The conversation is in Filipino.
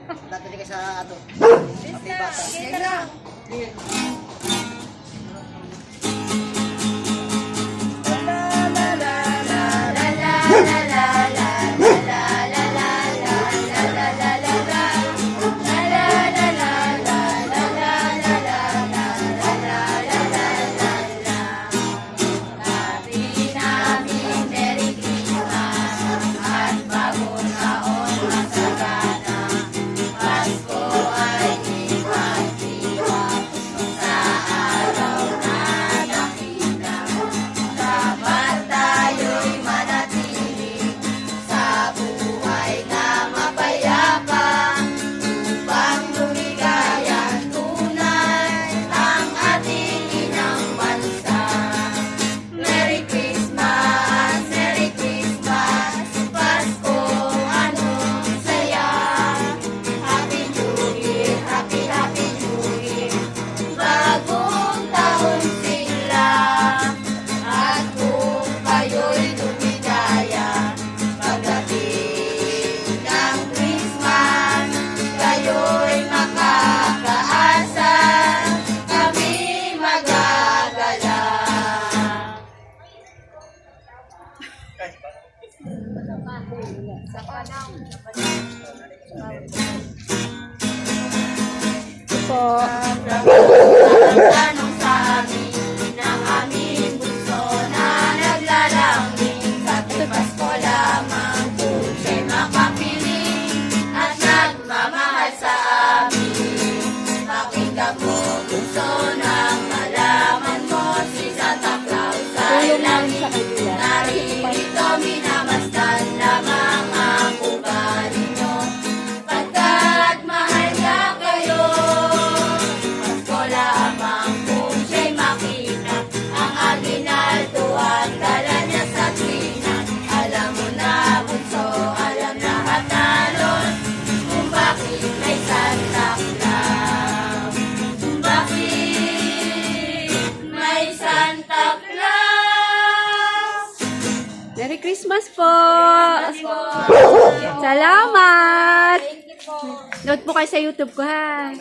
Dati ka sa ato. Kita. Po. Tanong sa amin ng aming bunso na naglalangin sa Pasko lamang kung siya'y makapiling at nagmamahal sa amin. Pakinggan mo bunso nang malaman mo si Santa Claus ay langit. Narito minamasdan lamang ang ugali nyo pagkat mahal niya kayo. Pasko lamang kung siya'y makita ang aginaldo at dala niya sa tuwina. Alam mo na bunso, alam lahat nalos kung bakit may Santa Claus. Bakit may Santa Claus? Merry Christmas po! Po. Salamat! Thank you po. Note po kayo sa YouTube ko ha.